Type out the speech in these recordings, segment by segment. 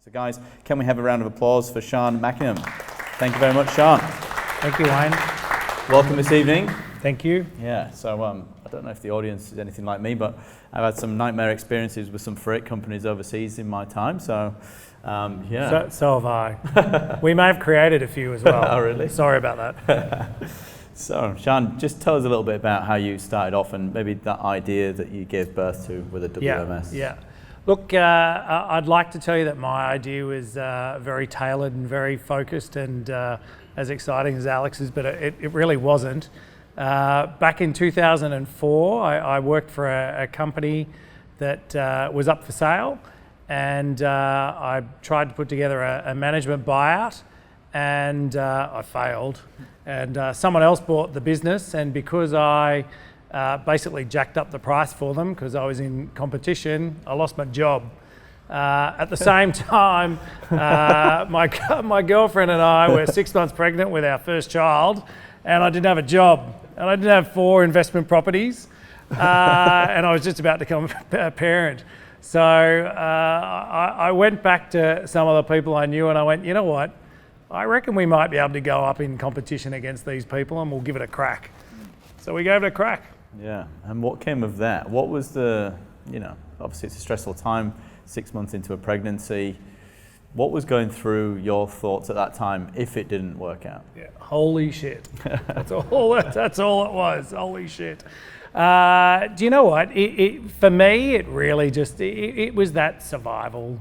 So guys, can we have a round of applause for Shan Manickam? Thank you very much, Shan. Thank you, Wayne. Welcome this evening. Thank you. Yeah, so I don't know if the audience is anything like me, but I've had some nightmare experiences with some freight companies overseas in my time, so yeah. So have I. We may have created a few as well. Oh, really? Sorry about that. So, Shan, just tell us a little bit about how you started off and maybe that idea that you gave birth to with a WMS. Yeah. Look, I'd like to tell you that my idea was very tailored and very focused and as exciting as Alex's, but it really wasn't. Back in 2004, I worked for a company that was up for sale, and I tried to put together a management buyout, and I failed. And someone else bought the business, and because I basically jacked up the price for them because I was in competition, I lost my job. At the same time, my girlfriend and I were 6 months pregnant with our first child, and I didn't have a job, and I didn't have 4 investment properties, and I was just about to become a parent. So I went back to some of the people I knew, and I went, you know what? I reckon we might be able to go up in competition against these people, and we'll give it a crack. So we gave it a crack. Yeah, and what came of that? What was the, obviously it's a stressful time, 6 months into a pregnancy. What was going through your thoughts at that time if it didn't work out? Yeah, holy shit. That's all it was, holy shit. Do you know what? For me, it really just, it was that survival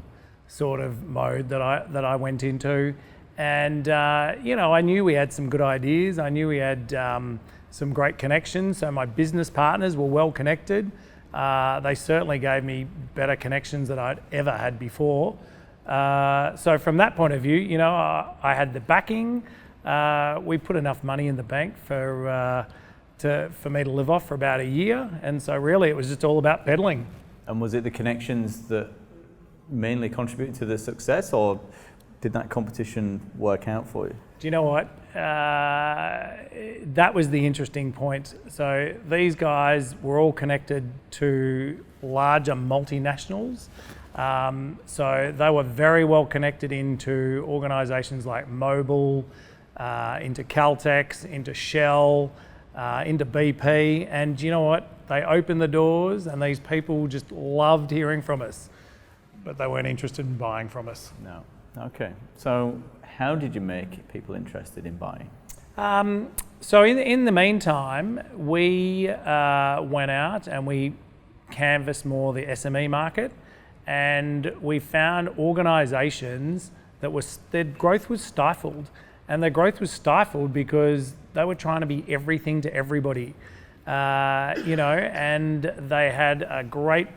sort of mode that I went into. And, I knew we had some good ideas. I knew we had some great connections. So my business partners were well connected. They certainly gave me better connections than I'd ever had before. So from that point of view, I had the backing. We put enough money in the bank for me to live off for about a year. And so really it was just all about pedaling. And was it the connections that mainly contributed to the success, or did that competition work out for you? Do you know what? That was the interesting point. So these guys were all connected to larger multinationals. So they were very well connected into organisations like Mobil, into Caltex, into Shell, into BP. And do you know what? They opened the doors, and these people just loved hearing from us, but they weren't interested in buying from us. No. Okay. So how did you make people interested in buying? So in the meantime, we went out and we canvassed more the SME market, and we found organisations that their growth was stifled, and their growth was stifled because they were trying to be everything to everybody, and they had a great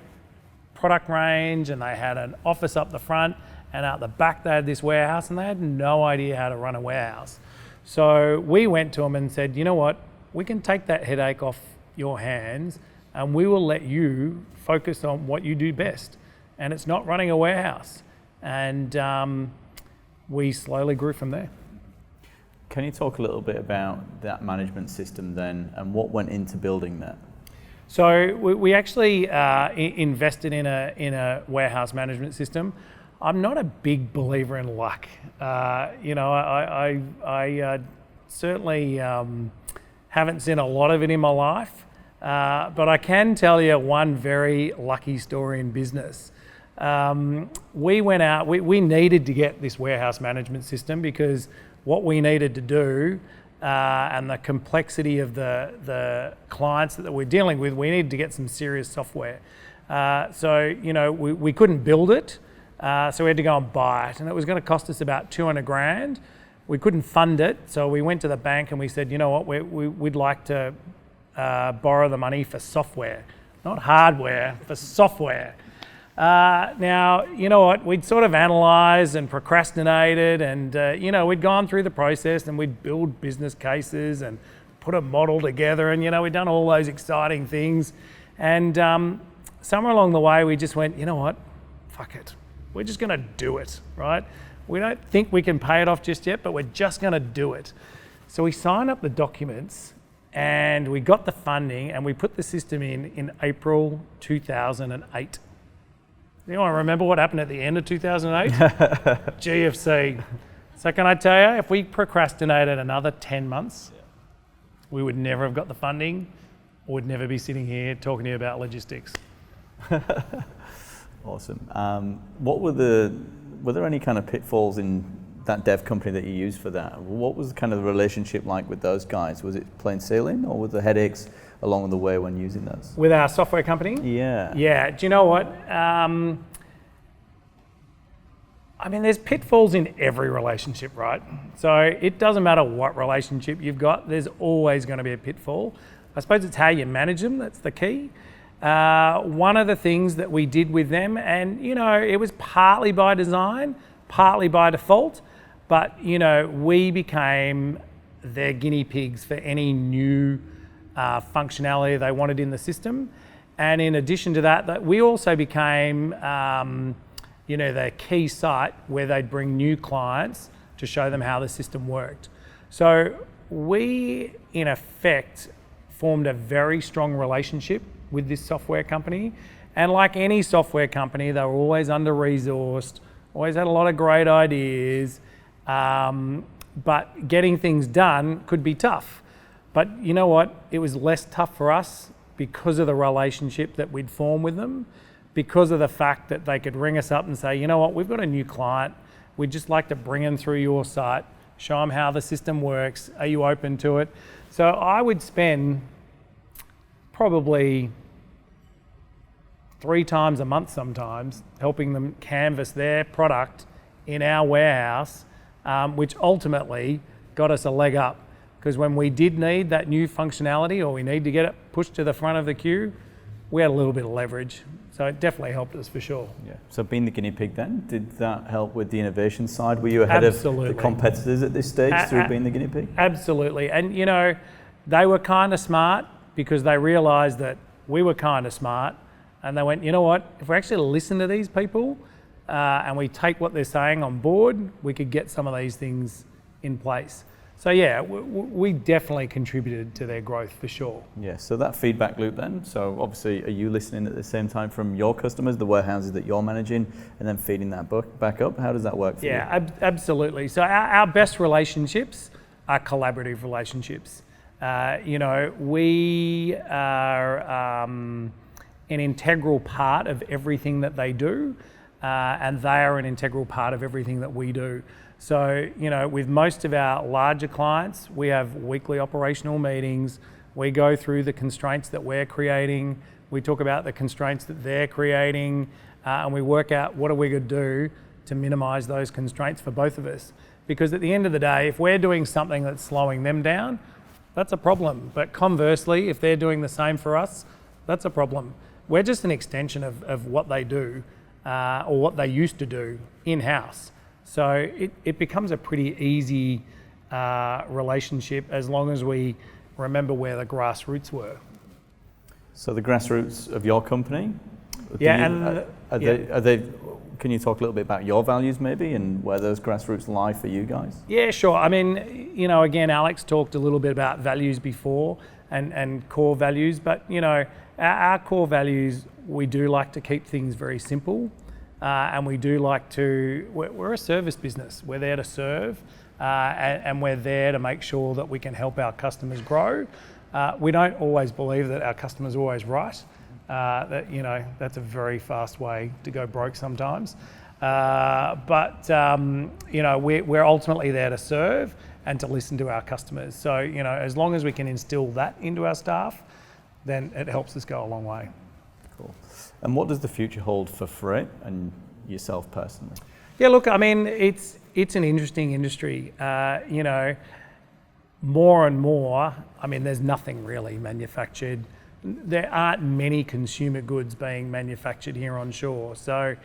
product range, and they had an office up the front, and out the back they had this warehouse, and they had no idea how to run a warehouse. So we went to them and said, you know what, we can take that headache off your hands, and we will let you focus on what you do best, and it's not running a warehouse. And we slowly grew from there. Can you talk a little bit about that management system then, and what went into building that? So we actually invested in a warehouse management system. I'm not a big believer in luck. I certainly haven't seen a lot of it in my life, but I can tell you one very lucky story in business. We went out, we needed to get this warehouse management system because what we needed to do and the complexity of the clients that we're dealing with, we needed to get some serious software. We couldn't build it. So we had to go and buy it, and it was going to cost us about 200 grand. We couldn't fund it, so we went to the bank and we said, you know what, we'd like to borrow the money for software, not hardware, for software. Now, you know what, we'd sort of analysed and procrastinated, and we'd gone through the process, and we'd build business cases and put a model together, and we'd done all those exciting things. And somewhere along the way we just went, you know what, fuck it. We're just going to do it, right? We don't think we can pay it off just yet, but we're just going to do it. So we signed up the documents, and we got the funding, and we put the system in April 2008. You want to remember what happened at the end of 2008? GFC. So can I tell you, if we procrastinated another 10 months, we would never have got the funding, or would never be sitting here talking to you about logistics. Awesome. Were there any kind of pitfalls in that dev company that you used for that? What was kind of the relationship like with those guys? Was it plain sailing, or were there headaches along the way when using those? With our software company? Yeah. Yeah. Do you know what? There's pitfalls in every relationship, right? So it doesn't matter what relationship you've got, there's always going to be a pitfall. I suppose it's how you manage them, that's the key. One of the things that we did with them, and it was partly by design, partly by default, but we became their guinea pigs for any new functionality they wanted in the system. And in addition to that, we also became their key site where they'd bring new clients to show them how the system worked. So we, in effect, formed a very strong relationship with this software company. And like any software company, they were always under-resourced, always had a lot of great ideas, but getting things done could be tough. But you know what? It was less tough for us because of the relationship that we'd formed with them, because of the fact that they could ring us up and say, you know what, we've got a new client, we'd just like to bring them through your site, show them how the system works, are you open to it? So I would spend probably 3 times a month sometimes helping them canvas their product in our warehouse, which ultimately got us a leg up. Because when we did need that new functionality, or we need to get it pushed to the front of the queue, we had a little bit of leverage. So it definitely helped us for sure. Yeah. So being the guinea pig then, did that help with the innovation side? Were you ahead of the competitors at this stage through being the guinea pig? Absolutely. And they were kind of smart because they realised that we were kind of smart, and they went, you know what, if we actually listen to these people and we take what they're saying on board, we could get some of these things in place. So yeah, we definitely contributed to their growth for sure. Yeah, so that feedback loop then, so obviously are you listening at the same time from your customers, the warehouses that you're managing, and then feeding that back up? How does that work for you? Yeah, absolutely. So our best relationships are collaborative relationships. We are an integral part of everything that they do, and they are an integral part of everything that we do. So, with most of our larger clients, we have weekly operational meetings. We go through the constraints that we're creating. We talk about the constraints that they're creating, and we work out what are we going to do to minimise those constraints for both of us. Because at the end of the day, if we're doing something that's slowing them down, that's a problem. But conversely, if they're doing the same for us, that's a problem. We're just an extension of what they do, or what they used to do in-house. So it becomes a pretty easy relationship as long as we remember where the grassroots were. So the grassroots of your company? Yeah, are they? Can you talk a little bit about your values maybe and where those grassroots lie for you guys? Yeah, sure. Again, Alex talked a little bit about values before and core values, but our core values, we do like to keep things very simple. And we do like to, we're a service business. We're there to serve, and we're there to make sure that we can help our customers grow. We don't always believe that our customers are always right. That's a very fast way to go broke sometimes. But we're ultimately there to serve and to listen to our customers. So, as long as we can instill that into our staff, then it helps us go a long way. Cool. And what does the future hold for freight and yourself personally? Yeah, look, it's an interesting industry. More and more, there's nothing really manufactured. There aren't many consumer goods being manufactured here on shore. So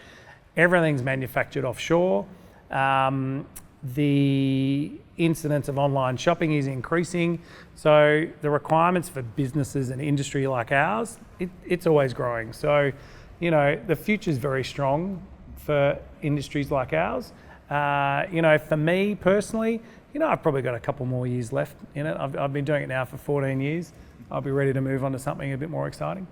everything's manufactured offshore. The incidence of online shopping is increasing. So the requirements for businesses and industry like ours, it's always growing. So, the future's very strong for industries like ours. For me personally, I've probably got a couple more years left in it. I've been doing it now for 14 years. I'll be ready to move on to something a bit more exciting.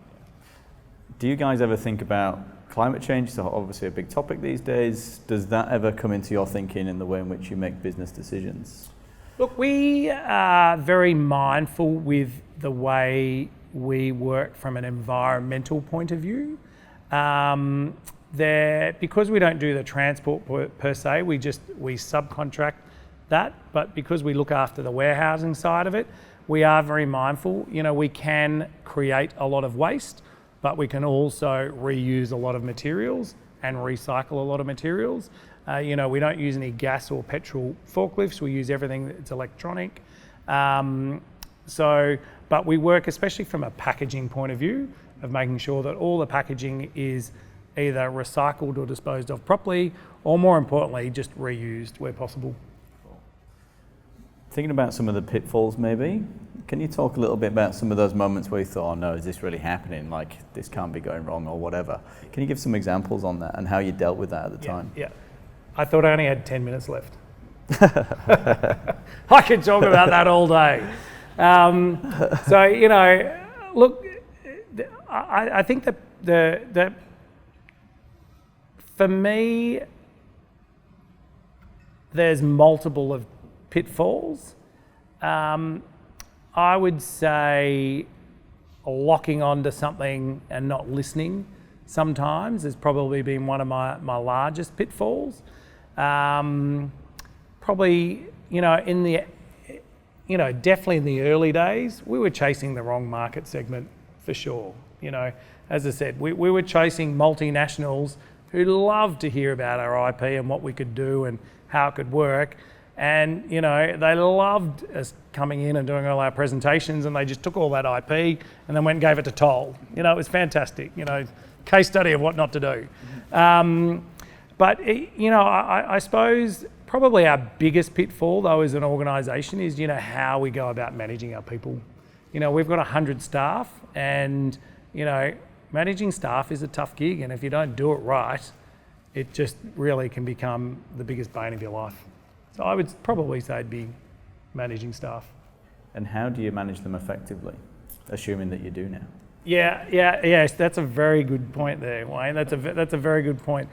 Do you guys ever think about climate change? So obviously a big topic these days. Does that ever come into your thinking in the way in which you make business decisions? Look, we are very mindful with the way we work from an environmental point of view. Because we don't do the transport per se, we subcontract that, but because we look after the warehousing side of it, we are very mindful. You know, we can create a lot of waste, but we can also reuse a lot of materials and recycle a lot of materials. You know, we don't use any gas or petrol forklifts. We use everything that's electronic. But we work, especially from a packaging point of view, of making sure that all the packaging is either recycled or disposed of properly, or more importantly, just reused where possible. Thinking about some of the pitfalls maybe, can you talk a little bit about some of those moments where you thought, oh no, is this really happening? Like, this can't be going wrong or whatever. Can you give some examples on that and how you dealt with that at the time? Yeah. I thought I only had 10 minutes left. I could talk about that all day. So, you know, look, I think that for me, there's multiple of pitfalls. I would say locking onto something and not listening sometimes has probably been one of my largest pitfalls. Probably, definitely in the early days, we were chasing the wrong market segment for sure. You know, as I said, we were chasing multinationals who loved to hear about our IP and what we could do and how it could work. And, you know, they loved us coming in and doing all our presentations, and they just took all that IP and then went and gave it to Toll. You know, it was fantastic, you know, case study of what not to do. I suppose probably our biggest pitfall, though, as an organisation is, you know, how we go about managing our people. You know, we've got 100 staff, and, you know, managing staff is a tough gig, and if you don't do it right, it just really can become the biggest bane of your life. So I would probably say it'd be managing staff. And how do you manage them effectively, assuming that you do now? Yes, that's a very good point there, Wayne. That's a very good point.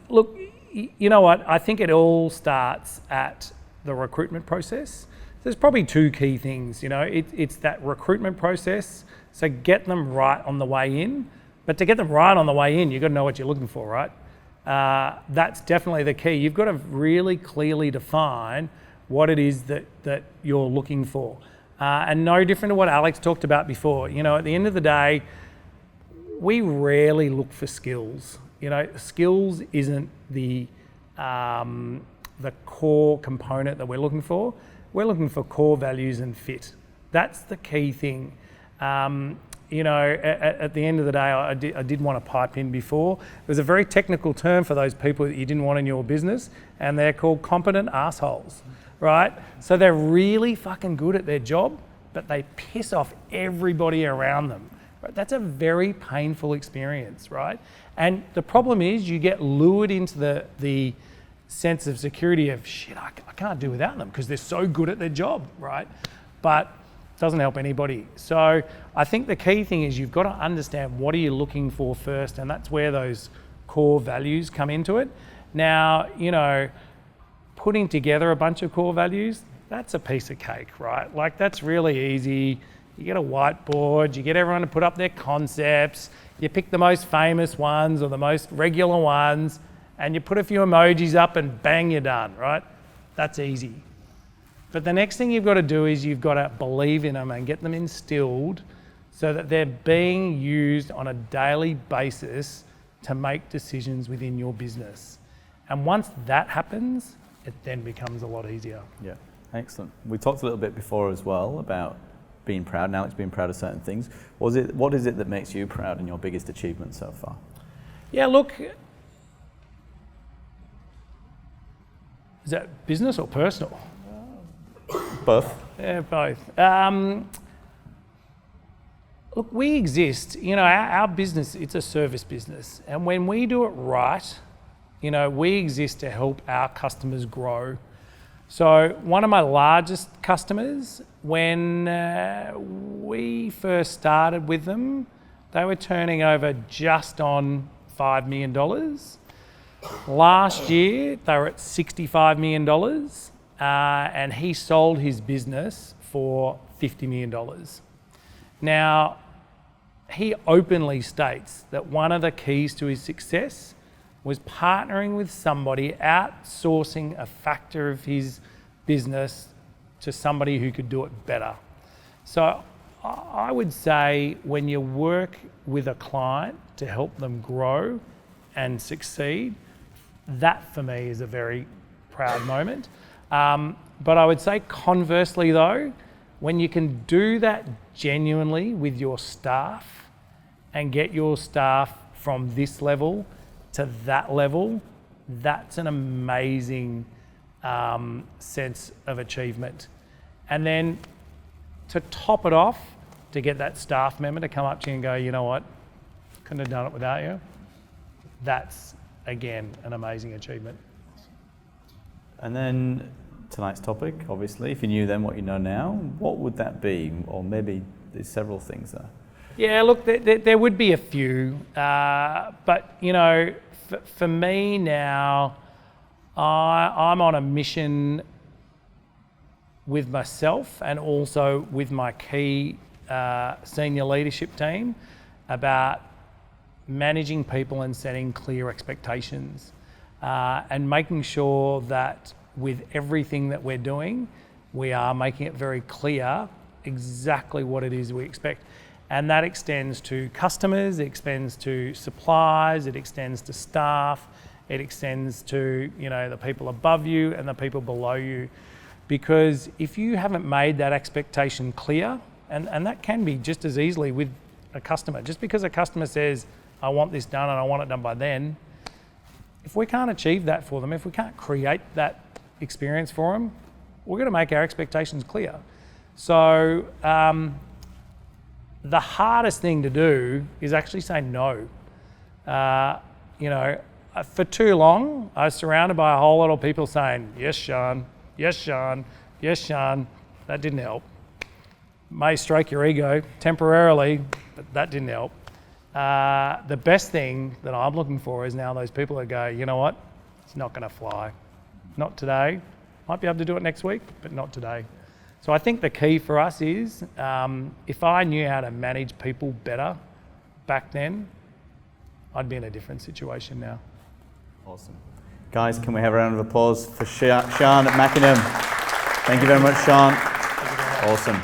Look, you know what? I think it all starts at the recruitment process. There's probably two key things. You know, it's that recruitment process. So get them right on the way in. But to get them right on the way in, you've got to know what you're looking for, right? That's definitely the key. You've got to really clearly define what it is that you're looking for. And no different to what Alex talked about before. You know, at the end of the day, we rarely look for skills. You know, skills isn't the core component that we're looking for. We're looking for core values and fit. That's the key thing. You know, at the end of the day, I did want to pipe in before. It was a very technical term for those people that you didn't want in your business, and they're called competent assholes, right? So they're really fucking good at their job, but they piss off everybody around them. Right? That's a very painful experience, right? And the problem is you get lured into the sense of security of, shit, I can't do without them because they're so good at their job, right? But it doesn't help anybody. So I think the key thing is you've got to understand what are you looking for first, and that's where those core values come into it. Now, you know, putting together a bunch of core values, that's a piece of cake, right? Like, that's really easy. You get a whiteboard, you get everyone to put up their concepts, you pick the most famous ones or the most regular ones, and you put a few emojis up and bang, you're done, right? That's easy. But the next thing you've got to do is you've got to believe in them and get them instilled so that they're being used on a daily basis to make decisions within your business. And once that happens, it then becomes a lot easier. Yeah, excellent. We talked a little bit before as well about being proud, and Alex being proud of certain things. What is it that makes you proud and your biggest achievement so far? Yeah, look, is that business or personal? Both. Yeah, both. Look, we exist, you know, our business, it's a service business. And when we do it right, you know, we exist to help our customers grow. So one of my largest customers, when we first started with them, They were turning over just on $5 million. Last year, they were at $65 million, and he sold his business for $50 million. Now, he openly states that one of the keys to his success was partnering with somebody, outsourcing a factor of his business to somebody who could do it better. So I would say when you work with a client to help them grow and succeed, that for me is a very proud moment. But I would say conversely though, when you can do that genuinely with your staff and get your staff from this level to that level, that's an amazing sense of achievement. And then to top it off, to get that staff member to come up to you and go, you know what, couldn't have done it without you, that's, again, an amazing achievement. And then tonight's topic, obviously, if you knew then what you know now, what would that be? Or maybe there's several things there. Yeah, look, there would be a few, but you know, for me now, I'm on a mission with myself and also with my key senior leadership team about managing people and setting clear expectations and making sure that with everything that we're doing, we are making it very clear exactly what it is we expect. And that extends to customers, it extends to suppliers, it extends to staff, it extends to, you know, the people above you and the people below you. Because if you haven't made that expectation clear, and that can be just as easily with a customer, just because a customer says, I want this done and I want it done by then, if we can't achieve that for them, if we can't create that experience for them, we're going to make our expectations clear. So the hardest thing to do is actually say no. You know, for too long, I was surrounded by a whole lot of people saying, yes, Shan, yes, Shan, yes, Shan. That didn't help. May stroke your ego temporarily, but that didn't help. The best thing that I'm looking for is now those people that go, you know what, it's not going to fly. Not today. Might be able to do it next week, but not today. So I think the key for us is, if I knew how to manage people better back then, I'd be in a different situation now. Awesome. Guys, can we have a round of applause for Shan Manickam? Thank you very much, Shan. Awesome.